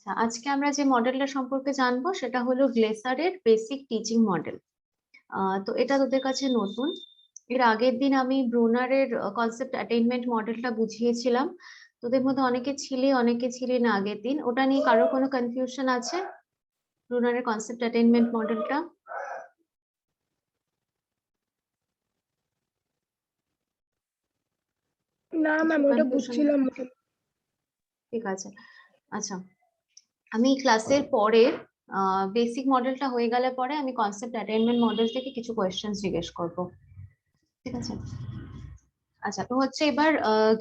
আচ্ছা, আজকে আমরা যে মডেলটা সম্পর্কে জানবো সেটা হলো গ্লেসারের বেসিক টিচিং মডেল। তো এটা তোদের কাছে নতুন। এর আগের দিন আমি ব্রুনারের কনসেপ্ট অ্যাটেইনমেন্ট মডেলটা বুঝিয়েছিলাম। তোদের মধ্যে অনেকে ছিলি না আগের দিন। ওটা নিয়ে কারোর কোনো কনফিউশন আছে? ব্রুনারের কনসেপ্ট অ্যাটেইনমেন্ট মডেলটা না ম্যাম, ওটা বুঝছিলাম। ঠিক আছে। আচ্ছা, আমি ক্লাসের পরে বেসিক মডেলটা হয়ে গেলে পরে আমি কনসেপ্ট অ্যাটেইনমেন্ট মডেল থেকে কিছু কোয়েশ্চেন জিজ্ঞেস করব। ঠিক আছে। আচ্ছা, তো হচ্ছে এবার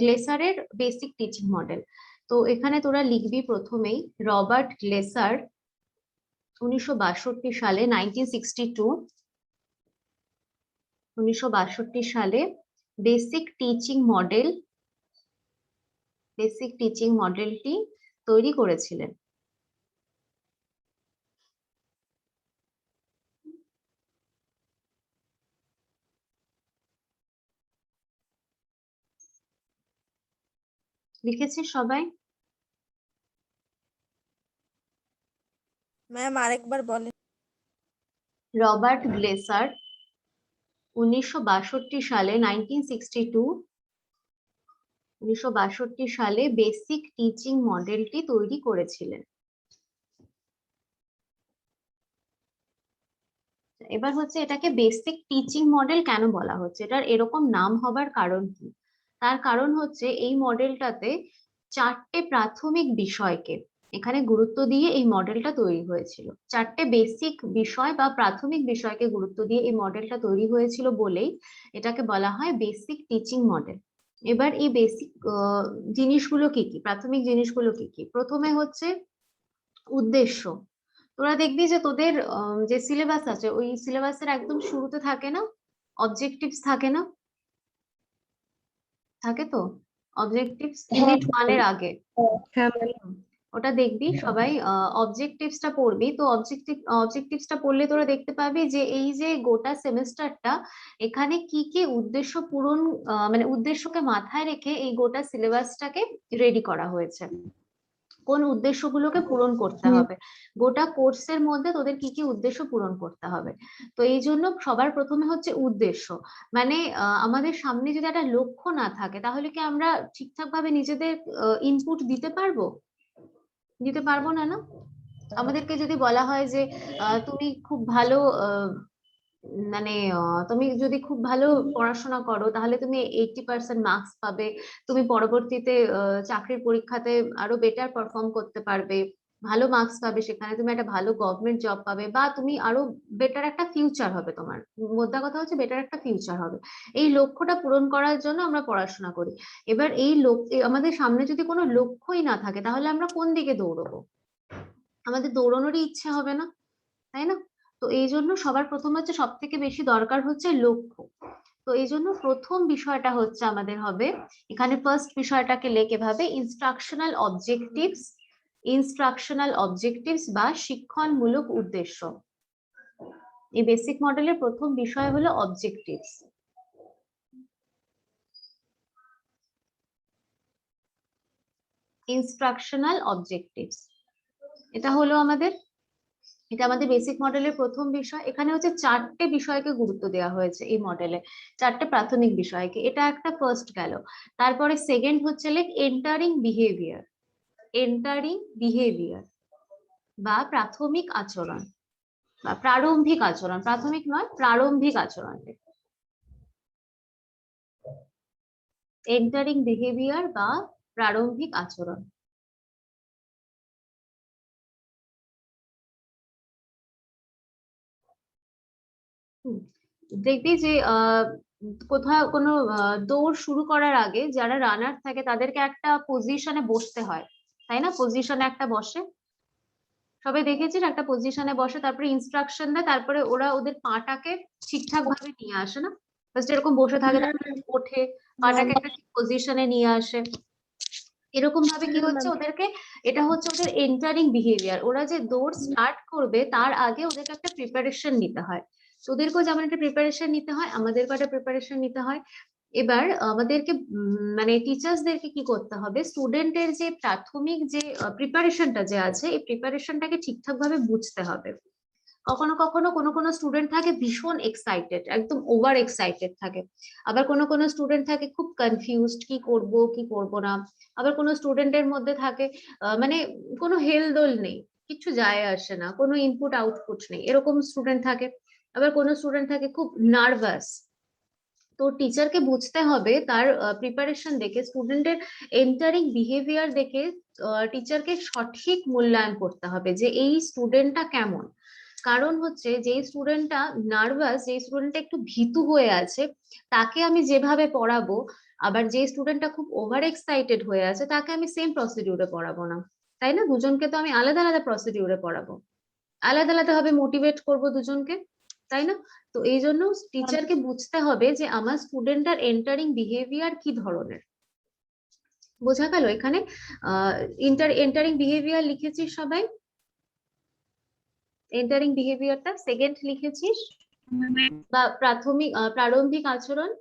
গ্লেসারের বেসিক টিচিং মডেল। তো এখানে তোরা লিখবি প্রথমেই রবার্ট গ্লেসার 1962 সালে 1962 সালে বেসিক টিচিং মডেলটি তৈরি করেছিলেন। লিখেছিস সবাই? ম্যাম আরেকবার বলেন। রবার্ট গ্লেসার 1962 সালে 1962 সালে বেসিক টিচিং মডেলটি তৈরি করেছিলেন। এবার হচ্ছে এটাকে বেসিক টিচিং মডেল কেন বলা হচ্ছে, এটার এরকম নাম হবার কারণ কি? তার কারণ হচ্ছে এই মডেলটাতে 4টে প্রাথমিক বিষয়কে এখানে গুরুত্ব দিয়ে এই মডেলটা তৈরি হয়েছিল। 4টে বেসিক বিষয় বা প্রাথমিক বিষয়কে গুরুত্ব দিয়ে এই মডেলটা তৈরি হয়েছিল বলেই এটাকে বলা হয় বেসিক টিচিং মডেল। এবার এই বেসিক জিনিসগুলো কি কি, প্রাথমিক জিনিসগুলো কি কি? প্রথমে হচ্ছে উদ্দেশ্য। তোরা দেখবি যে তোদের যে সিলেবাস আছে ওই সিলেবাসের একদম শুরুতে থাকে না অবজেক্টিভস, থাকে না? থাকে তো অবজেক্টিভস ইউনিট 1 এর আগে। ওটা দেখবি সবাই অবজেক্টিভসটা পড়বি। তো অবজেক্টিভসটা পড়লে তোরা দেখতে পাবি যে এই যে গোটা সেমেস্টারটা এখানে কি কি উদ্দেশ্য পূরণ, মানে উদ্দেশ্যকে মাথায় রেখে এই গোটা সিলেবাসটাকে রেডি করা হয়েছে। কোন উদ্দেশ্যগুলোকে পূরণ করতে হবে, গোটা কোর্সের মধ্যে তোদের কি কি উদ্দেশ্য পূরণ করতে হবে। তো এই জন্য সবার প্রথমে হচ্ছে উদ্দেশ্য। মানে আমাদের সামনে যদি একটা লক্ষ্য না থাকে তাহলে কি আমরা ঠিকঠাক ভাবে নিজেদের ইনপুট দিতে পারবো না? না, আমাদেরকে যদি বলা হয় যে তুমি খুব ভালো মানে তুমি যদি খুব ভালো পড়াশোনা করো তাহলে তুমি 80% মার্কস পাবে, তুমি পরবর্তীতে চাকরির পরীক্ষাতে আরো বেটার পারফর্ম করতে পারবে, ভালো মার্কস পাবে, সেখানে তুমি একটা ভালো গভর্নমেন্ট জব পাবে, বা তুমি আরো বেটার একটা ফিউচার হবে, তোমার মোদ্দা কথা হচ্ছে বেটার একটা ফিউচার হবে। এই লক্ষ্যটা পূরণ করার জন্য আমরা পড়াশোনা করি। এবার এই আমাদের সামনে যদি কোনো লক্ষ্যই না থাকে তাহলে আমরা কোন দিকে দৌড়বো? আমাদের দৌড়ানোরই ইচ্ছে হবে না, তাই না? তো এই জন্য সবার প্রথম হচ্ছে সব থেকে বেশি দরকার হচ্ছে লক্ষ্য। তো এই জন্য প্রথম বিষয়টা হচ্ছে আমাদের হবে এখানে ফার্স্ট বিষয়টাকে লেখে ভাবে ইনস্ট্রাকশনাল অবজেক্টিভস বা শিক্ষণমূলক উদ্দেশ্য। এই বেসিক মডেলের প্রথম বিষয় হলো অবজেক্টিভস। ইনস্ট্রাকশনাল অবজেক্টিভস এটা আমাদের বেসিক মডেলের প্রথম বিষয়। এখানে হচ্ছে 4টে বিষয়কে গুরুত্ব দেওয়া হয়েছে এই মডেলে, 4টে প্রাথমিক বিষয়কে। এটা একটা ফার্স্ট গেল। তারপরে সেকেন্ড হচ্ছে এন্টারিং বিহেভিয়ার বা প্রাথমিক আচরণ বা প্রারম্ভিক আচরণ, প্রাথমিক নয় প্রারম্ভিক আচরণ। এন্টারিং বিহেভিয়ার বা প্রারম্ভিক আচরণ। দেখবি যে কোথাও কোনো দৌড় শুরু করার আগে যারা রানার থাকে তাদেরকে একটা পজিশনে বসতে হয়, তাই না? পজিশনে একটা বসে, সবাই দেখেছিস একটা পজিশনে বসে, তারপরে ইনস্ট্রাকশন দেয়, তারপরে ওরা ওদের পাটাকে ঠিকঠাক ভাবে নিয়ে আসে না? জাস্ট এরকম বসে থাকে, তারপরে ওঠে, পাটাকে একটা ঠিক পজিশনে নিয়ে আসে। এরকম ভাবে কি হচ্ছে ওদেরকে, এটা হচ্ছে ওদের এন্টারিং বিহেভিয়ার। ওরা যে দৌড় স্টার্ট করবে তার আগে ওদেরকে একটা প্রিপারেশন নিতে হয়। ওদেরকেও যেমন একটা প্রিপারেশন নিতে হয়, আমাদেরকেও একটা প্রিপারেশন নিতে হয়। এবার আমাদেরকে মানে টিচার্সদেরকে কি করতে হবে, স্টুডেন্টের যে প্রাথমিক যে প্রিপারেশনটা যে আছে এই প্রিপারেশনটাকে ঠিকঠাক ভাবে বুঝতে হবে। কখনো কখনো কোনো স্টুডেন্ট থাকে ভীষণ এক্সাইটেড, একদম ওভার এক্সাইটেড থাকে, আবার কোনো স্টুডেন্ট থাকে খুব কনফিউজড কি করব কি করব না, আবার কোনো স্টুডেন্টের মধ্যে থাকে মানে কোনো হেলদোল নেই, কিছু যায় আসে না, কোনো ইনপুট আউটপুট নেই, এরকম স্টুডেন্ট থাকে। আবার কোনো স্টুডেন্ট থাকে খুব নার্ভাস। তো টিচারকে বুঝতে হবে তার প্রিপারেশন দেখে, স্টুডেন্টের এন্টারিং বিহেভিয়ার দেখে টিচারকে সঠিক মূল্যায়ন করতে হবে যে এই স্টুডেন্টটা কেমন। কারণ হচ্ছে যে স্টুডেন্টটা নার্ভাস, যে স্টুডেন্টটা একটু ভীতু হয়ে আছে, তাকে আমি যেভাবে পড়াবো, আবার যে স্টুডেন্টটা খুব ওভার এক্সাইটেড হয়ে আছে তাকে আমি সেম প্রসিডিউরে পড়াবো না, তাই না? দুজনকে তো আমি আলাদা আলাদা প্রসিডিউরে পড়াবো, আলাদা আলাদা ভাবে মোটিভেট করব দুজনকে, তাই না? তো এই জন্য টিচারকে বুঝতে হবে যে আমার স্টুডেন্টটার এন্টারিং বিহেভিয়ার কি ধরনের। বোঝা গেল এখানে? এন্টারিং বিহেভিয়ার লিখেছিস সবাই? এন্টারিং বিহেভিয়ারটা সেকেন্ড লিখেছিস? বা প্রারম্ভিক আচরণ,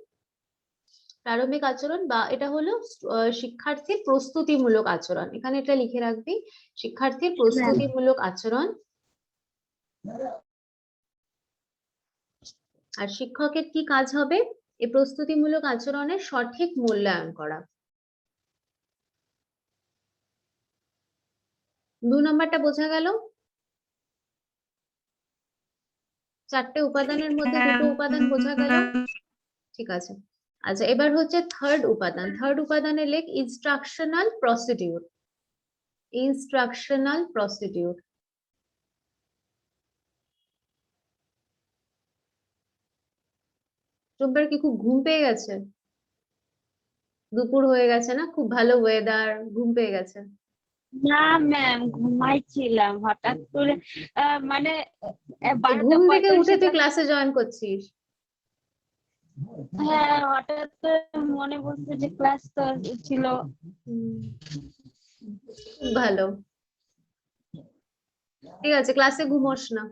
প্রারম্ভিক আচরণ, বা এটা হলো শিক্ষার্থীর প্রস্তুতিমূলক আচরণ, এখানে এটা লিখে রাখবি, শিক্ষার্থীর প্রস্তুতিমূলক আচরণ। আর শিক্ষকের কি কাজ হবে? এই প্রস্তুতিমূলক আচরণের সঠিক মূল্যায়ন করা। 2 নম্বরটা বোঝা গেল? 4টে উপাদানের মধ্যে 2টো উপাদান বোঝা গেল? ঠিক আছে। আচ্ছা, এবার হচ্ছে থার্ড উপাদান। থার্ড উপাদানে লেখ ইনস্ট্রাকশনাল প্রসিডিউর। Instructional procedure. টুম্পার কি খুব ঘুম পেয়ে গেছে? দুপুর হয়ে গেছে না, খুব ভালো ওয়েদার, ঘুম পেয়ে গেছে? না ম্যাম, ঘুমাইছিলাম হঠাৎ করে মানে ঘুম থেকে 12টা উঠে তুই 45 ক্লাসে জয়েন করছিস? হ্যাঁ, হঠাৎ করে মনে পড়ছে যে ক্লাস তো ছিল। খুব ভালো, ঠিক আছে, ক্লাসে ঘুমোস না।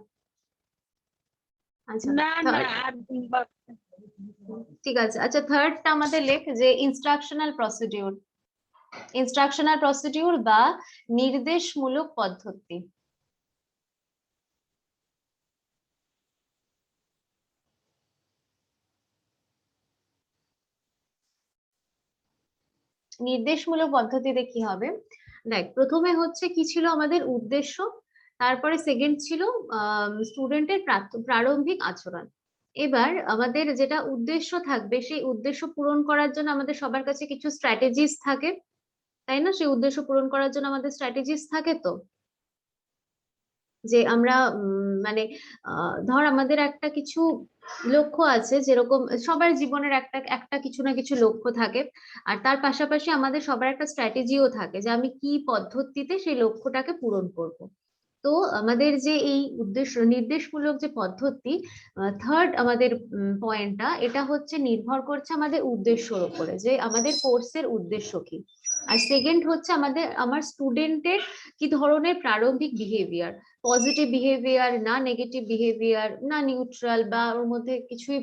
আচ্ছা, না না, আর ঠিক আছে। আচ্ছা, থার্ডটা আমাদের লেখ যে ইনস্ট্রাকশনাল প্রসিডিউর। ইনস্ট্রাকশনাল প্রসিডিউর বা নির্দেশমূলক পদ্ধতি। নির্দেশমূলক পদ্ধতিতে কি হবে, দেখ, প্রথমে হচ্ছে কি ছিল আমাদের উদ্দেশ্য, তারপরে সেকেন্ড ছিল স্টুডেন্টের প্রারম্ভিক আচরণ। এবার আমাদের যেটা উদ্দেশ্য থাকবে, সেই উদ্দেশ্য পূরণ করার জন্য আমাদের সবার কাছে কিছু স্ট্র্যাটেজিস থাকে, তাই না? সেই উদ্দেশ্য পূরণ করার জন্য আমাদের স্ট্র্যাটেজিস থাকে, তো যে আমরা মানে ধর আমাদের একটা কিছু লক্ষ্য আছে, যেরকম সবার জীবনের একটা একটা কিছু না কিছু লক্ষ্য থাকে, আর তার পাশাপাশি আমাদের সবার একটা স্ট্র্যাটেজিও থাকে যে আমি কি পদ্ধতিতে সেই লক্ষ্যটাকে পূরণ করব। তো আমাদের যে এই উদ্দেশ্য নির্দেশমূলক যে পদ্ধতি, থার্ড আমাদের পয়েন্টটা, এটা হচ্ছে নির্ভর করছে আমাদের উদ্দেশ্যর উপরে, যে আমাদের কোর্সের উদ্দেশ্য কি। আর সেকেন্ড হচ্ছে আমার স্টুডেন্টের কি ধরনের প্রারম্ভিক বিহেভিয়ার, পজিটিভ বিহেভিয়ার না নেগেটিভ বিহেভিয়ার না নিউট্রাল, বা ওর মধ্যে কিছুই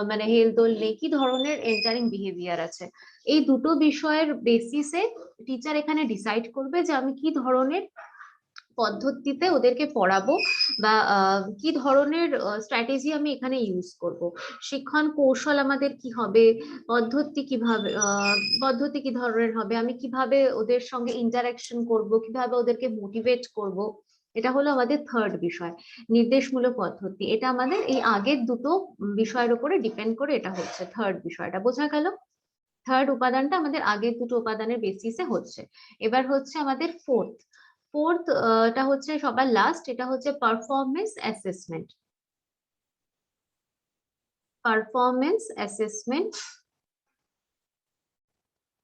মানে হেলদোল নেই, কি ধরনের এন্টারিং বিহেভিয়ার আছে। এই দুটো বিষয়ের বেসিসে টিচার এখানে ডিসাইড করবে যে আমি কি ধরনের পদ্ধতিতে ওদেরকে পড়াবো, বা কি ধরনের স্ট্র্যাটেজি আমি এখানে ইউজ করব। শিক্ষণ কৌশল আমাদের কি হবে, পদ্ধতি কিভাবে পদ্ধতি কি ধরনের হবে, আমি কিভাবে ওদের সঙ্গে ইন্টারাকশন করব, কিভাবে ওদেরকে মোটিভেট করব, এটা হলো আমাদের থার্ড বিষয়, নির্দেশমূলক পদ্ধতি। এটা আমাদের এই আগের দুটো বিষয়ের উপরে ডিপেন্ড করে এটা হচ্ছে থার্ড বিষয়টা। বোঝা গেল? থার্ড উপাদানটা আমাদের আগের দুটো উপাদানের বেসিসে হচ্ছে। এবার হচ্ছে আমাদের ফোর্থ এটা হচ্ছে সবার লাস্ট, এটা হচ্ছে পারফরমেন্স অ্যাসেসমেন্ট। পারফরমেন্স অ্যাসেসমেন্ট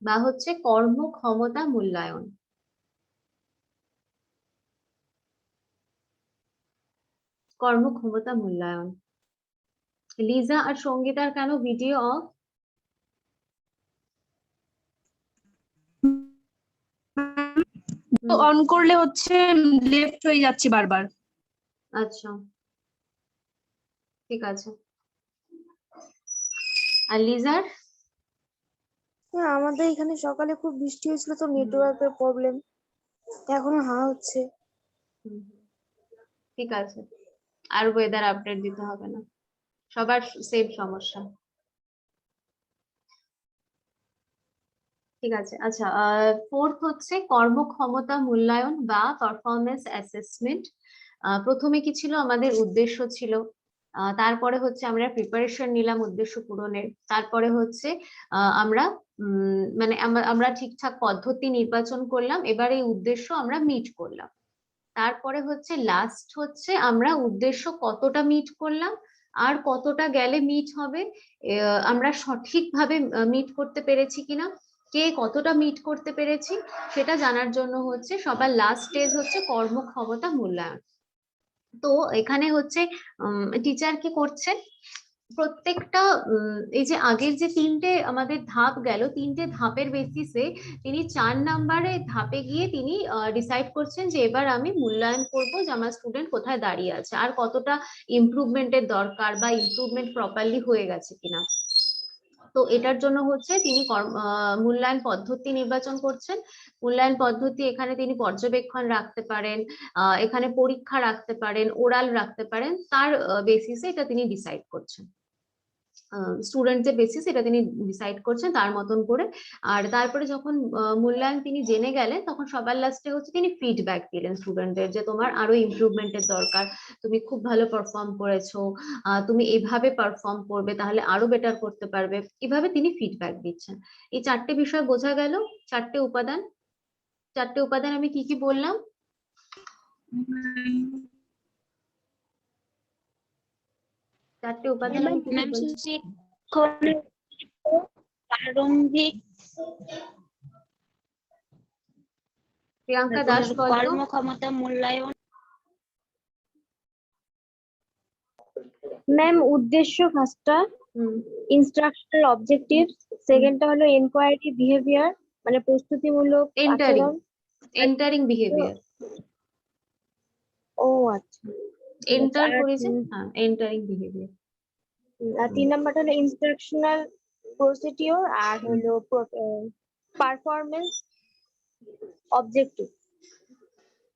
বা হচ্ছে কর্মক্ষমতা মূল্যায়ন। কর্মক্ষমতা মূল্যায়ন। লিজা আর সঙ্গীতার কেন ভিডিও অফ? অন করলে হচ্ছে লেফট হয়ে যাচ্ছে বারবার। আচ্ছা, ঠিক আছে। আর লিজার? হ্যাঁ, আমাদের এখানে সকালে খুব বৃষ্টি হয়েছিল, তো নেটওয়ার্কের প্রবলেম, এখনো হচ্ছে। ঠিক আছে, আর ওয়েদার আপডেট দিতে হবে না, সবার সেম সমস্যা। ঠিক আছে, আচ্ছা, ফোর্থ হচ্ছে কর্মক্ষমতা মূল্যায়ন বা পারফরমেন্স অ্যাসেসমেন্ট। প্রথমে কি ছিল, আমাদের উদ্দেশ্য ছিল, তারপরে হচ্ছে আমরা প্রিপারেশন নিলাম উদ্দেশ্য পূরণের, তারপরে হচ্ছে আমরা মানে আমরা ঠিকঠাক পদ্ধতি নির্বাচন করলাম, এবার এই উদ্দেশ্য আমরা মিট করলাম। তারপরে হচ্ছে লাস্ট হচ্ছে আমরা উদ্দেশ্য কতটা মিট করলাম আর কতটা গেলে মিট হবে, আমরা সঠিকভাবে মিট করতে পেরেছি কিনা, কে কতটা মিট করতে পেরেছি সেটা জানার জন্য হচ্ছে সবার লাস্ট স্টেজ হচ্ছে কর্মক্ষমতা মূল্যায়ন। তো এখানে হচ্ছে টিচার কি করছেন, প্রত্যেকটা এই যে আগের যে তিনটে আমাদের ধাপ গেল, তিনটে ধাপের বেসিসে তিনি 4 নাম্বারে ধাপে গিয়ে তিনি ডিসাইড করছেন যে এবার আমি মূল্যায়ন করব যে আমার স্টুডেন্ট কোথায় দাঁড়িয়ে আছে আর কতটা ইমপ্রুভমেন্টের দরকার বা ইমপ্রুভমেন্ট প্রপারলি হয়ে গেছে কিনা। তো এটার জন্য হচ্ছে তিনি মূল্যায়ন পদ্ধতি নির্বাচন করছেন। মূল্যায়ন পদ্ধতি এখানে তিনি পর্যবেক্ষণ রাখতে পারেন, এখানে পরীক্ষা রাখতে পারেন, ওরাল রাখতে পারেন, তার বেসিসে এটা তিনি ডিসাইড করছেন, স্টুডেন্ট যে বেসিস এটা তিনি ডিসাইড করছেন তার মতন করে। আর তারপরে যখন মূল্যায়ন তিনি জেনে গেলেন তখন সবার লাস্টে হচ্ছে তিনি ফিডব্যাক দিলেন স্টুডেন্টদের যে তোমার আরো ইমপ্রুভমেন্টের দরকার, তুমি খুব ভালো পারফর্ম করেছো, তুমি এভাবে পারফর্ম করবে তাহলে আরো বেটার করতে পারবে, এভাবে তিনি ফিডব্যাক দিচ্ছেন। এই চারটে বিষয় বোঝা গেল, চারটে উপাদান। চারটে উপাদান আমি কি কি বললাম? চারটে উপাদান আমি কি কি বললাম? প্রারম্ভিক প্রিয়াঙ্কা দাস বলতো। কর্মক্ষমতা মূল্যায়ন। ম্যাম উদ্দেশ্য ফার্স্টটা, ইনস্ট্রাকশনাল অবজেক্টিভস, সেকেন্ডটা হলো এনকোয়ারি বিহেভিয়ার মানে প্রস্তুতিমূলক এন্টারিং, আচরণ। Entering behaviour. ও আচ্ছা, এন্টার করেছেন, হ্যাঁ, এন্টারিং বিহেভিয়ার। আর 3 নাম্বারটা হলো ইনস্ট্রাকশনাল প্রসিডিওর, আর হলো পারফরম্যান্স অবজেক্টিভ।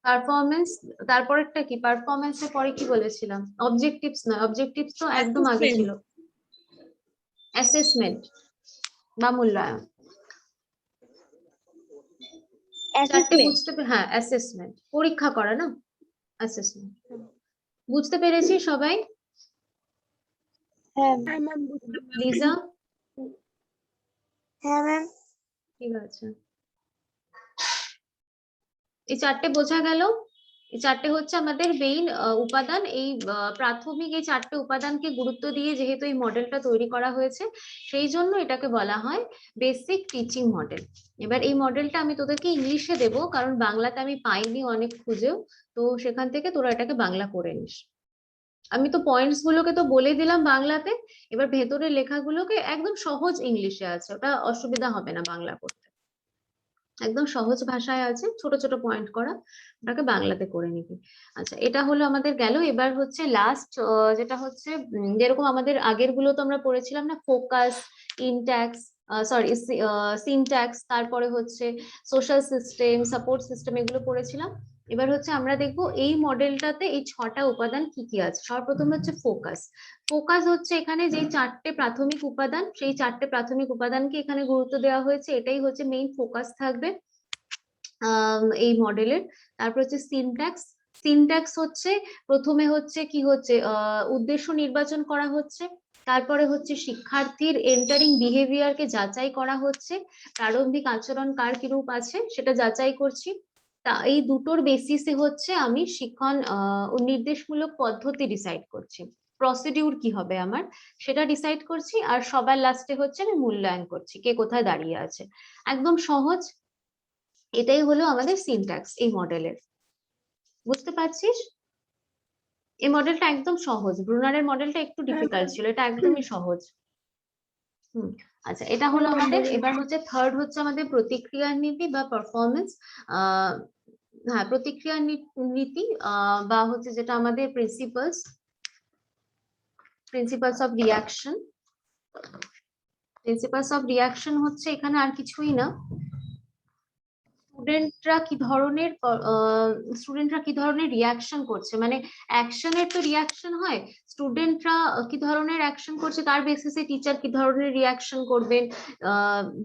পারফরমেন্স, তারপরেরটা কি? পারফরমেন্সের পরে কি বলেছিলাম? অবজেক্টিভস নয়, অবজেক্টিভস তো একদম আগে ছিল। অ্যাসেসমেন্ট বা মূল্যায়ন। চারটে বুঝতে হ্যাঁ, অ্যাসেসমেন্ট পরীক্ষা করা না, অ্যাসেসমেন্ট। বুঝতে পেরেছি সবাই? হ্যাঁ ম্যাম। লিজা? হ্যাঁ ম্যাম। ঠিক আছে, এই চারটে বোঝা গেল। এই চারটে হচ্ছে আমাদের মেইন উপাদান। এই প্রাথমিক এই চারটে উপাদানকে গুরুত্ব দিয়ে যেহেতু এই মডেলটা তৈরি করা হয়েছে, সেই জন্য এটাকে বলা হয় বেসিক টিচিং মডেল। এবার এই মডেলটা আমি তোদেরকে ইংলিশে দেব, কারণ বাংলাতে আমি পাইনি অনেক খুঁজেও, তো সেখান থেকে তোরা এটাকে বাংলা করে নিস। আমি তো পয়েন্টস গুলোকে তো বলে দিলাম বাংলাতে, এবার ভেতরের লেখাগুলোকে একদম সহজ ইংলিশে আছে, ওটা অসুবিধা হবে না বাংলা করতে, একদম সহজ ভাষায় আছে, ছোট ছোট পয়েন্ট করা, ওটাকে বাংলাতে করে নিবি। আচ্ছা, এটা হলো আমাদের গেল। এবার হচ্ছে লাস্ট যেটা হচ্ছে যেরকম আমাদের আগের গুলো তো আমরা পড়েছিলাম না, ফোকাস, ইনট্যাক্স, সরি সিনট্যাক্স, তারপরে হচ্ছে সোশ্যাল সিস্টেম, সাপোর্ট সিস্টেম, এগুলো পড়েছিলাম। এবার হচ্ছে আমরা দেখবো এই মডেলটাতে এই 6টা উপাদান কি কি আছে। সর্বপ্রথম হচ্ছে ফোকাস। ফোকাস হচ্ছে এখানে যে চারটে প্রাথমিক উপাদান, সেই চারটে প্রাথমিক উপাদানকে এখানে গুরুত্ব দেওয়া হয়েছে, এটাই হচ্ছে মেইন ফোকাস থাকবে এই মডেলের। তারপর হচ্ছে সিনট্যাক্স। সিনট্যাক্স হচ্ছে প্রথমে হচ্ছে কি হচ্ছে উদ্দেশ্য নির্বাচন করা হচ্ছে, তারপরে হচ্ছে শিক্ষার্থীর এন্টারিং বিহেভিয়ারকে যাচাই করা হচ্ছে, প্রারম্ভিক আচরণ কার কিরূপ আছে সেটা যাচাই করছি। তা এই দুটোর বেসিসে হচ্ছে আমি শিক্ষণ নির্দেশমূলক পদ্ধতি ডিসাইড করছি, প্রসিডিউর কি হবে আমার সেটা ডিসাইড করছি, আর সবার লাস্টে হচ্ছে আমি মূল্যায়ন করছি কে কোথায় দাঁড়িয়ে আছে। একদম সহজ, এটাই হলো আমাদের সিনট্যাক্স এই মডেলের। বুঝতে পারছিস? এই মডেলটা একদম সহজ, ব্রুনারের মডেলটা একটু ডিফিকাল্ট ছিল, এটা একদমই সহজ। আচ্ছা, এটা হলো আমাদের। এবার হচ্ছে থার্ড হচ্ছে আমাদের প্রতিক্রিয়া নীতি বা পারফরমেন্স। হ্যাঁ, প্রতিক্রিয়া নীতি বা হচ্ছে যেটা আমাদের principles of reaction. Principles of reaction হচ্ছে এখানে আর কিছুই না, স্টুডেন্টরা কি ধরনের রিয়াকশন করছে, মানে অ্যাকশনের তো রিয়াকশন হয়, স্টুডেন্টরা কি ধরনের অ্যাকশন করছে তার বেসিসে টিচার কি ধরনের রিয়াকশন করবেন,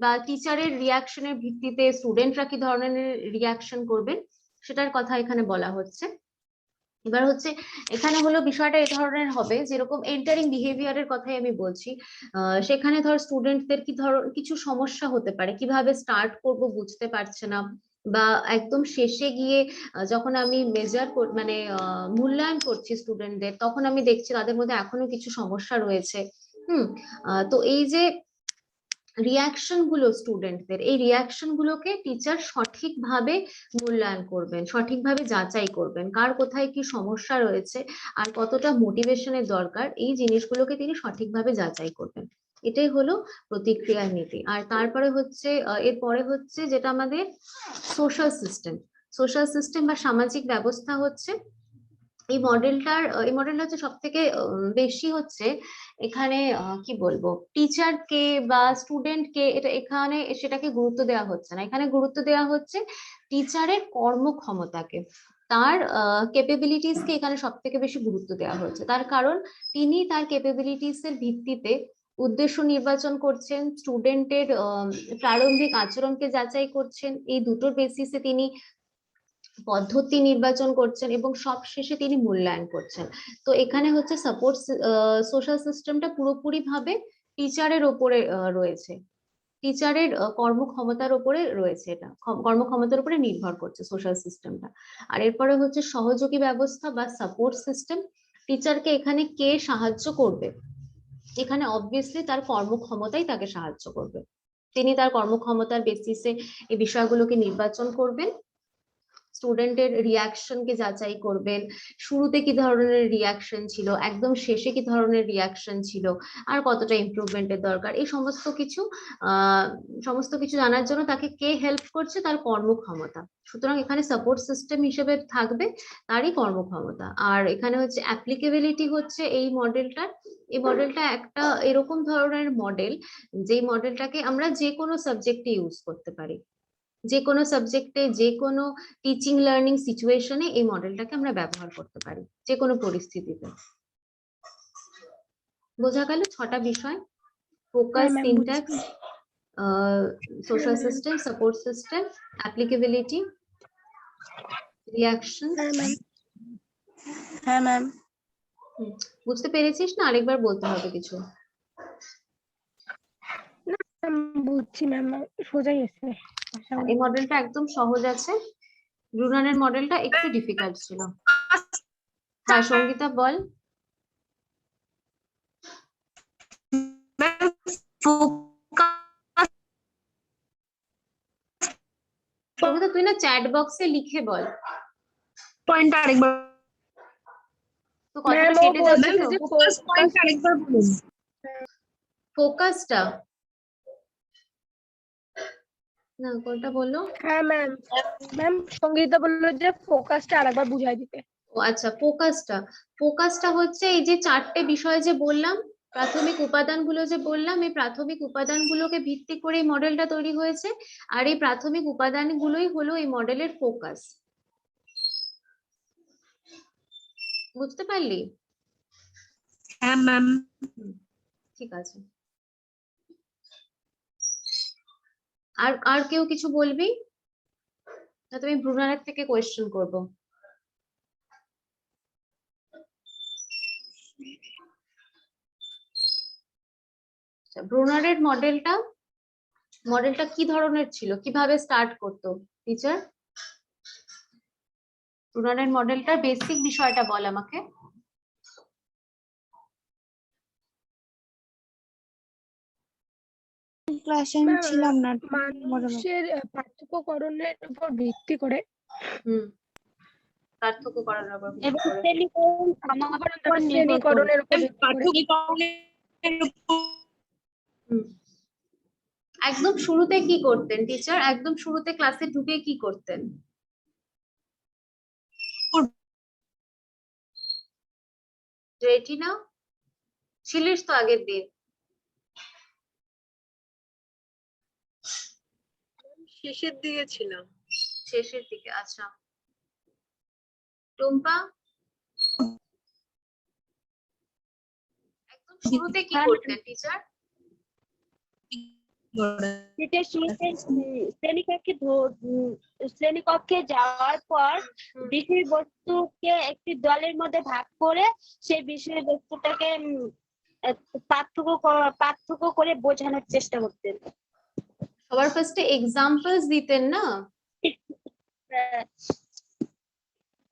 বা টিচারের রিয়াকশনের ভিত্তিতে স্টুডেন্টরা কি ধরনের রিয়াকশন করবেন সেটার কথা এখানে বলা হচ্ছে। এবার হচ্ছে এখানে হলো বিষয়টা এই ধরনের হবে, যেরকম এন্টারিং বিহেভিয়ারের কথাই আমি বলছি, সেখানে ধর স্টুডেন্টদের কিছু সমস্যা হতে পারে, কিভাবে স্টার্ট করব বুঝতে পারছে না, বা একদম শেষে গিয়ে যখন আমি মানে মূল্যায়ন করছি স্টুডেন্টদের, তখন আমি দেখছি তাদের মধ্যে এখনো কিছু সমস্যা রয়েছে। তো এই যে রিয়াকশন গুলো স্টুডেন্টদের, এই রিয়াকশন গুলোকে টিচার সঠিকভাবে মূল্যায়ন করবেন, সঠিকভাবে যাচাই করবেন, কার কোথায় কি সমস্যা রয়েছে আর কতটা মোটিভেশনের দরকার, এই জিনিসগুলোকে তিনি সঠিকভাবে যাচাই করবেন। এটাই হলো প্রতিক্রিয়ার নীতি। আর তারপরে হচ্ছে এরপরে হচ্ছে যেটা আমাদের সোশ্যাল সিস্টেম বা সামাজিক ব্যবস্থা হচ্ছে। এই মডেলটা হচ্ছে সব থেকে বেশি হচ্ছে এখানে কি বলবো, টিচারকে বা স্টুডেন্টকে এখানে সেটাকে গুরুত্ব দেওয়া হচ্ছে না, এখানে গুরুত্ব দেওয়া হচ্ছে টিচারের কর্মক্ষমতাকে, তার ক্যাপাবিলিটিস কে এখানে সব থেকে বেশি গুরুত্ব দেওয়া হচ্ছে। তার কারণ তিনি তার ক্যাপাবিলিটিস এর ভিত্তিতে উদ্দেশ্য নির্বাচন করছেন, স্টুডেন্টের প্রারম্ভিক আচরণকে যাচাই করছেন, এই দুটোর বেসিসে তিনি পদ্ধতি নির্বাচন করছেন এবং সবশেষে তিনি মূল্যায়ন করছেন। তো এখানে হচ্ছে সাপোর্ট সোশ্যাল সিস্টেমটা পুরোপুরি ভাবে টিচারের ওপরে রয়েছে, টিচারের কর্মক্ষমতার উপরে রয়েছে, এটা কর্মক্ষমতার উপরে নির্ভর করছে সোশ্যাল সিস্টেমটা। আর এরপরে হচ্ছে সহযোগী ব্যবস্থা বা সাপোর্ট সিস্টেম। টিচারকে এখানে কে সাহায্য করবে, এখানে অবভিয়াসলি তার কর্মক্ষমতাই তাকে সাহায্য করবে, তিনি তার কর্মক্ষমতার বেসিসে এই বিষয়গুলোকে নির্বাচন করবেন, স্টুডেন্টের রিয়াকশনকে যাচাই করবেন, শুরুতে কি ধরনের রিয়াকশন ছিল, একদম শেষে কি ধরনের রিয়াকশন ছিল, আর কতটা ইমপ্রুভমেন্টের দরকার, এই সমস্ত কিছু জানার জন্য তাকে কে হেল্প করছে, তার কর্মক্ষমতা। সুতরাং এখানে সাপোর্ট সিস্টেম হিসেবে থাকবে তারই কর্মক্ষমতা। আর এখানে হচ্ছে অ্যাপ্লিকেবিলিটি হচ্ছে এই মডেলটা একটা এরকম ধরনের মডেল, যেই মডেলটাকে আমরা যে কোনো সাবজেক্টে ইউজ করতে পারি, যে কোনো সাবজেক্টে যে কোনো টিচিং লার্নিং সিচুয়েশনে এই মডেলটাকে আমরা ব্যবহার করতে পারি, যে কোনো পরিস্থিতিতে। বোঝা গেল 6টা বিষয়: focus, syntax, social system, support system, applicability, reaction. হ্যাঁ ম্যাম। বুঝতে পেরেছিস না? আরেকবার বলতে হবে কিছু? বুঝছি ম্যাম, সোজাই আছে। এই মডেলটা একদম সহজ আছে, ব্রুনারের মডেলটা একটু ডিফিকাল্ট ছিল। হ্যাঁ সঙ্গীতা বল। সঙ্গীতা তুই না চ্যাট বক্সে লিখে বল, পয়েন্টটা আরেকবার। তো কথাটা কেটে যাচ্ছে তো। ফোকাস পয়েন্টটা আরেকবার বলুন। ফোকাসটা না, কোনটা বললো? হ্যাঁ ম্যাম সঙ্গীতা বললো যে ফোকাসটা আরেকবার বুঝাই দিতে। ও আচ্ছা, ফোকাসটা হচ্ছে এই যে 4টে বিষয় যে বললাম, প্রাথমিক উপাদানগুলো যে বললাম, এই প্রাথমিক উপাদানগুলোকে ভিত্তি করে এই মডেলটা তৈরি হয়েছে, আর এই প্রাথমিক উপাদানগুলোই হলো এই মডেলের ফোকাস। বুঝতে পারলি? হ্যাঁ ম্যাম। ঠিক আছে। আর কেউ কিছু বলবি না? তুমি ব্রুনারের থেকে কোয়েশ্চেন করবো। ব্রুনারের মডেলটা কি ধরনের ছিল, কিভাবে স্টার্ট করতো টিচার? ব্রুনারের মডেলটার বেসিক বিষয়টা বল আমাকে। ক্লাসে আমি ছিলাম না। মানুষের পার্থক্যকরণের উপর ভিত্তি করে পার্থক্য করার উপর ভিত্তি এবং করে। শ্রেণীকরণের উপর ভিত্তি করে। একদম শুরুতে কি করতেন টিচার? একদম শুরুতে ক্লাসে ঢুকে কি করতেন? রেডি না ছিলিস তো আগের দিন? শেষের দিকে ছিলাম। শেষের দিকে, আচ্ছা। টুম্পা, একদম শুরুতে কি হ্যাঁ, করতেন টিচার? যেটা শুরুতে শ্রেণীকক্ষে যাওয়ার পর বিষয়বস্তুকে একটি দলের মধ্যে ভাগ করে সেই বিষয়বস্তুটাকে পার্থক্য করে বোঝানোর চেষ্টা করতেন। সবার ফার্স্টে এক্সাম্পলস দিতেন না?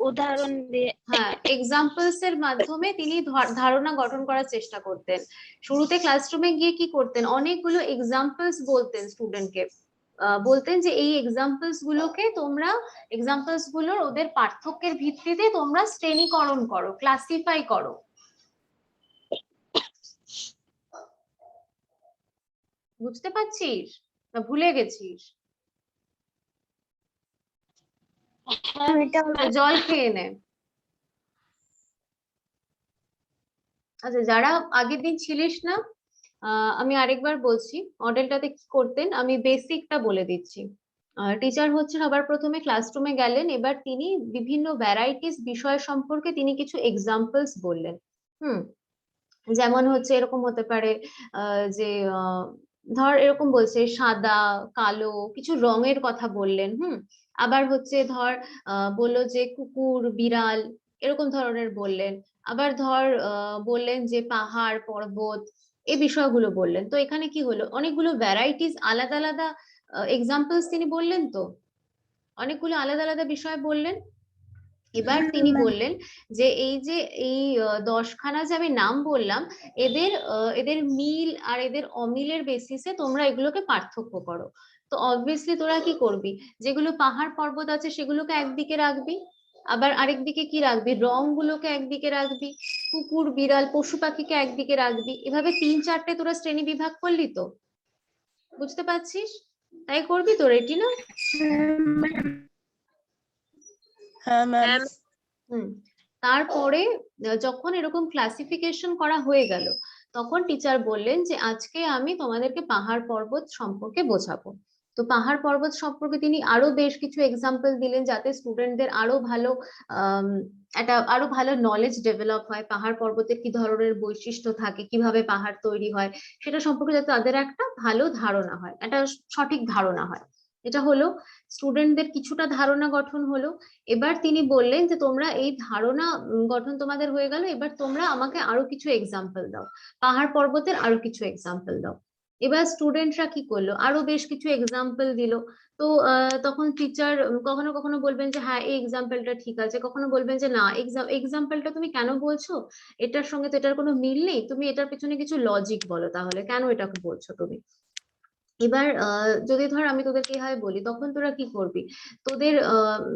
উদাহরণ দিয়ে হ্যাঁ, এক্সাম্পলস এর মাধ্যমে তিনি ধারণা গঠন করার চেষ্টা করতেন। শুরুতে ক্লাসরুমে গিয়ে কি করতেন, অনেকগুলো এক্সাম্পলস বলতেন স্টুডেন্টকে, বলতেন যে এই এক্সাম্পলস গুলোকে তোমরা, এক্সাম্পলস গুলোর ওদের পার্থক্যের ভিত্তিতে তোমরা শ্রেণীকরণ করো, ক্লাসিফাই করো। বুঝতে পারছিস না ভুলে গেছিস? জল খেয়ে নে। আচ্ছা, যারা আগের দিন ছিলিস না, আমি আরেকবার বলছি মডেলটাতে কি করতেন, আমি বেসিকটা বলে দিচ্ছি। টিচার হচ্ছে সবার প্রথমে ক্লাসরুমে গেলেন, এবার তিনি বিভিন্ন ভ্যারাইটিস বিষয় সম্পর্কে তিনি কিছু এক্সাম্পলস বললেন। যেমন হচ্ছে এরকম হতে পারে যে ধর এরকম বলছে সাদা কালো কিছু রঙের কথা বললেন। আবার হচ্ছে ধর বললো যে কুকুর বিড়াল এরকম ধরনের বললেন। আবার ধর বললেন যে পাহাড় পর্বত, এই বিষয়গুলো বললেন। তো এখানে কি হলো, অনেকগুলো ভ্যারাইটিস আলাদা আলাদা এক্সাম্পলস তিনি বললেন, তো অনেকগুলো আলাদা আলাদা বিষয় বললেন। এবার তিনি বললেন যে এই যে এই 10খানা যে আমি নাম বললাম, এদের মিল আর এদের অমিলের বেসিসে তোমরা এগুলোকে পার্থক্য করো। তো অবভিয়াসলি তোরা কি করবি, যেগুলো পাহাড় পর্বত আছে সেগুলোকে একদিকে রাখবি, আবার আরেকদিকে কি রাখবি, রং গুলোকে একদিকে রাখবি, কুকুর বিড়াল পশু পাখিকে একদিকে রাখবি। এভাবে 3-4টে তোরা শ্রেণী বিভাগ করলি, তো বুঝতে পারছিস? তাই করবি তো, রেটি না? হ্যাঁ ম্যাম। তারপরে যখন এরকম ক্লাসিফিকেশন করা হয়ে গেল, তখন টিচার বললেন যে আজকে আমি তোমাদেরকে পাহাড় পর্বত সম্পর্কে বোঝাবো। তো পাহাড় পর্বত সম্পর্কে তিনি আরো বেশ কিছু এক্সাম্পল দিলেন, যাতে স্টুডেন্টদের আরো ভালো নলেজ ডেভেলপ হয়, পাহাড় পর্বতের কি ধরনের বৈশিষ্ট্য থাকে, কিভাবে পাহাড় তৈরি হয়, সেটা সম্পর্কে যাতে তাদের একটা ভালো ধারণা হয়, একটা সঠিক ধারণা হয়। এটা হলো স্টুডেন্টদের কিছুটা ধারণা গঠন হলো। এবার তিনি বললেন যে তোমরা এই ধারণা গঠন তোমাদের হয়ে গেল, এবার তোমরা আমাকে আরো কিছু এক্সাম্পল দাও, পাহাড় পর্বতের আরো কিছু এক্সাম্পল দাও। এবার স্টুডেন্টরা কি করলো, আরো বেশ কিছু এক্সাম্পল দিল। তো তখন টিচার কখনো কখনো বলবেন যে হ্যাঁ এই এক্সাম্পলটা ঠিক আছে, কখনো বলবেন যে না এক্সাম্পলটা তুমি কেন বলছো, এটার সঙ্গে তো এটার কোনো মিল নেই, তুমি এটার পেছনে কিছু লজিক বলো, তাহলে কেন এটাকে বলছো তুমি। এবার যদি ধর আমি তোদেরকে এভাবে বলি, তখন তোরা কি করবি,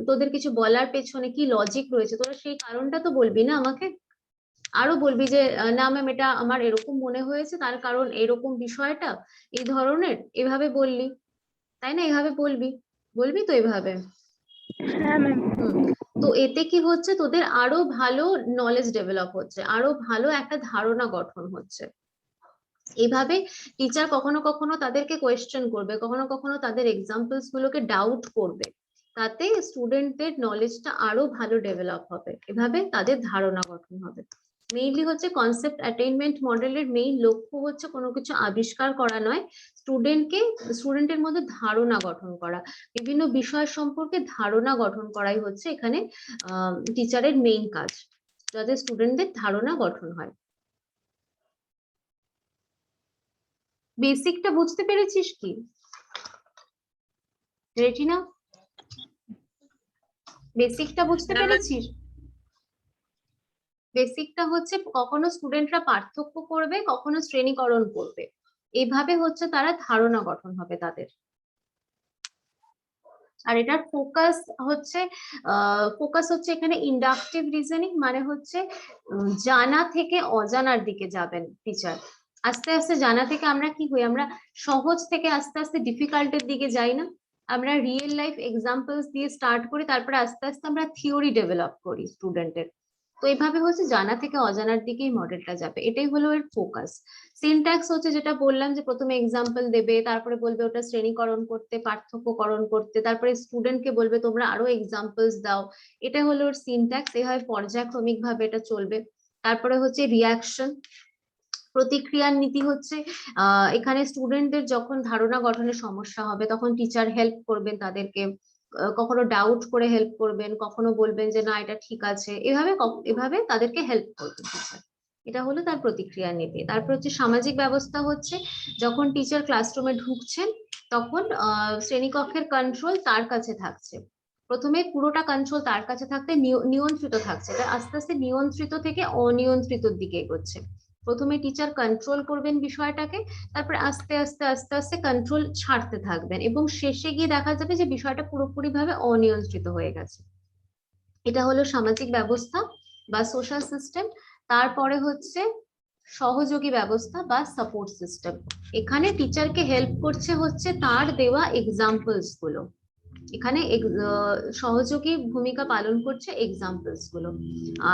তোদের কিছু বলার পেছনে কি লজিক রয়েছে, তোরা সেই কারণটা তো বলবি না আমাকে। আরো বলবি যে না ম্যাম এটা আমার এরকম মনে হয়েছে, তার কারণ এরকম বিষয়টা এই ধরনের, এভাবে বললি, তাই না? এভাবে বলবি, বলবি তো এভাবে? হ্যাঁ ম্যাম। তো এতে কি হচ্ছে, তোদের আরো ভালো নলেজ ডেভেলপ হচ্ছে, আরো ভালো একটা ধারণা গঠন হচ্ছে। এইভাবে টিচার কখনো কখনো তাদেরকে কোয়েশ্চেন করবে, কখনো কখনো তাদের এক্সাম্পলস গুলোকে ডাউট করবে, তাতে স্টুডেন্টদের নলেজটা আরো ভালো ডেভেলপ হবে, এভাবে তাদের ধারণা গঠন হবে। মেইনলি হচ্ছে কনসেপ্ট অ্যাটেইনমেন্ট মডেলের মেইন লক্ষ্য হচ্ছে কোনো কিছু আবিষ্কার করা নয়, স্টুডেন্টের মধ্যে ধারণা গঠন করা, বিভিন্ন বিষয় সম্পর্কে ধারণা গঠন করাই হচ্ছে এখানে টিচারের মেইন কাজ, যাতে স্টুডেন্টদের ধারণা গঠন হয়। বেসিকটা বুঝতে পেরেছিস কি রেটিনা? বেসিকটা বুঝতে পেরেছিস? বেসিকটা হচ্ছে কখনো স্টুডেন্টরা পার্থক্য করবে, কখনো শ্রেণীকরণ করবে, এইভাবে হচ্ছে তারা ধারণা গঠন হবে তাদের। আর এটার ফোকাস হচ্ছে এখানে ইন্ডাকটিভ রিজনিং, মানে হচ্ছে জানা থেকে অজানার দিকে যাবেন টিচার। আস্তে আস্তে জানা থেকে আমরা কি হই, আমরা সহজ থেকে আস্তে আস্তে ডিফিকাল্টের দিকে যাই না, আমরা রিয়েল লাইফ এক্সাম্পলস দিয়ে স্টার্ট করি, তারপরে আস্তে আস্তে আমরা থিওরি ডেভেলপ করি স্টুডেন্টের। তো তো এইভাবে হচ্ছে জানা থেকে অজানার দিকেই মডেলটা যাবে, এটাই হলো এর ফোকাস। সিনট্যাক্স হচ্ছে যেটা বললাম যে প্রথমে এক্সাম্পল দেবে, তারপরে বলবে ওটা শ্রেণীকরণ করতে, পার্থক্যকরণ করতে, তারপরে স্টুডেন্টকে বলবে তোমরা আরো এক্সাম্পলস দাও, এটা হলো ওর সিনট্যাক্স। এভাবে পর্যায়ক্রমিক ভাবে এটা চলবে। তারপরে হচ্ছে রিয়াকশন, প্রতিক্রিয়ার নীতি হচ্ছে এখানে স্টুডেন্টদের যখন ধারণা গঠনের সমস্যা হবে তখন টিচার হেল্প করবেন তাদেরকে, কখনো ডাউট করে হেল্প করবেন, কখনো বলবেন যে না এটা ঠিক আছে, এভাবে তাদেরকে হেল্প করবেন টিচার। এটা হলো তার প্রতিক্রিয়া নীতি। তারপর হচ্ছে সামাজিক ব্যবস্থা হচ্ছে যখন টিচার ক্লাসরুমে ঢুকছেন তখন শ্রেণীকক্ষের কন্ট্রোল তার কাছে থাকছে। প্রথমে পুরোটা কন্ট্রোল তার কাছে থাকতে নিয়ন্ত্রিত থাকছে, এটা আস্তে আস্তে নিয়ন্ত্রিত থেকে অনিয়ন্ত্রিতর দিকে এগোচ্ছে। প্রথমে টিচার কন্ট্রোল করবেন বিষয়টাকে, তারপর আস্তে আস্তে আস্তে আস্তে কন্ট্রোল ছাড়তে থাকবেন এবং শেষে গিয়ে দেখা যাবে যে বিষয়টা পুরোপুরি ভাবে অনিয়ন্ত্রিত হয়ে গেছে। এটা হলো সামাজিক ব্যবস্থা বা সোশ্যাল সিস্টেম। তারপরে হচ্ছে সহযোগী ব্যবস্থা বা সাপোর্ট সিস্টেম। এখানে টিচারকে হেল্প করছে হচ্ছে তার দেওয়া এক্সাম্পলস গুলো, এখানে সহযোগী ভূমিকা পালন করছে এক্সাম্পলস গুলো।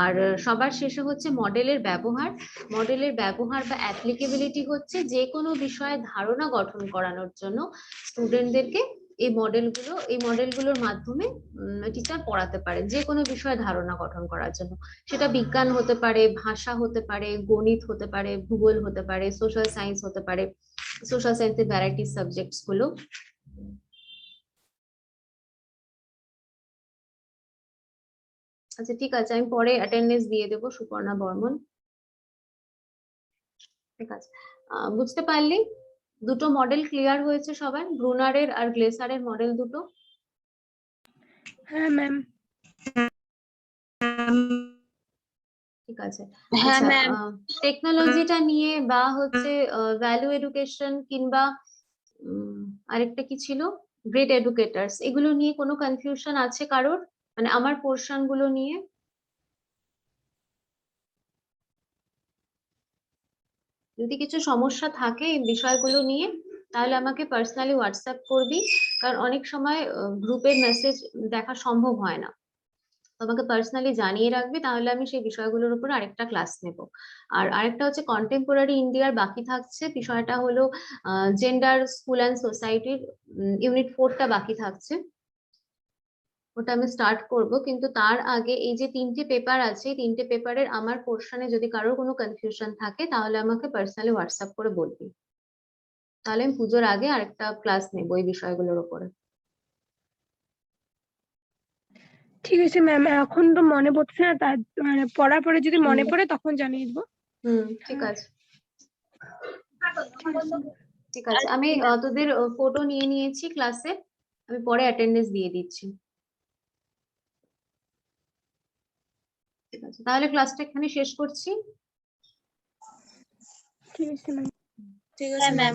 আর সবার শেষে হচ্ছে মডেলের ব্যবহার। মডেলের ব্যবহার বা অ্যাপ্লিকেবিলিটি হচ্ছে যে কোনো বিষয়ে ধারণা গঠন করানোর জন্য স্টুডেন্টদেরকে এই মডেলগুলোর মাধ্যমে টিচার পড়াতে পারে, যে কোনো বিষয়ে ধারণা গঠন করার জন্য। সেটা বিজ্ঞান হতে পারে, ভাষা হতে পারে, গণিত হতে পারে, ভূগোল হতে পারে, সোশ্যাল সায়েন্স হতে পারে, সোশ্যাল সায়েন্সের ভ্যারাইটি সাবজেক্টস গুলো। আচ্ছা ঠিক আছে, আমি পরে অ্যাটেন্ডেন্স দিয়ে দেবো। সুপর্ণা বর্মন। ঠিক আছে, বুঝতে পারলি? দুটো মডেল ক্লিয়ার হয়েছে সবার, ব্রুনারের আর গ্লেসারের মডেল দুটো? হ্যাঁ ম্যাম। ঠিক আছে। হ্যাঁ আচ্ছা, ম্যাম। টেকনোলজিটা নিয়ে বা হচ্ছে ভ্যালু এডুকেশন কিংবা আরেকটা কি ছিল, গ্রেট এডুকেটার্স, এগুলো নিয়ে কোনো কনফিউশন আছে কারোর, মানে আমার পোর্শন গুলো নিয়ে? যদি কিছু সমস্যা থাকে এই বিষয়গুলো নিয়ে তাহলে আমাকে পার্সোনালি হোয়াটসঅ্যাপ করবি, কারণ অনেক সময় গ্রুপের মেসেজ দেখা সম্ভব হয় না। তোমাকে পার্সোনালি জানিয়ে রাখবি, তাহলে আমি সেই বিষয়গুলোর উপর আরেকটা ক্লাস নেব। আর আরেকটা হচ্ছে কন্টেম্পোরারি ইন্ডিয়ার বাকি থাকছে, বিষয়টা হলো জেন্ডার, স্কুল অ্যান্ড সোসাইটির ইউনিট 4টা বাকি থাকছে, ওটা আমি স্টার্ট করব। কিন্তু তার আগে এই যে 3টে পেপার আছে, 3টে পেপারের আমার পোর্শনে যদি কারোর কোনো কনফিউশন থাকে তাহলে আমাকে পার্সোনালি হোয়াটসঅ্যাপ করে বলবি, তাহলে আমি পুজোর আগে আরেকটা ক্লাস নেব এই বিষয়গুলোর উপরে। ঠিক আছে ম্যাম, এখন তো মনে পড়ছে না, তার মানে পড়ার পরে যদি মনে পড়ে তখন জানিয়ে দেবো। ঠিক আছে, ঠিক আছে। আমি তোদের ফটো নিয়ে নিয়েছি ক্লাসে, আমি পরে অ্যাটেন্ডেন্স দিয়ে দিচ্ছি। ঠিক আছে, তাহলে ক্লাসটা এখানে শেষ করছি। ঠিক আছে ম্যাম। ঠিক আছে ম্যাম।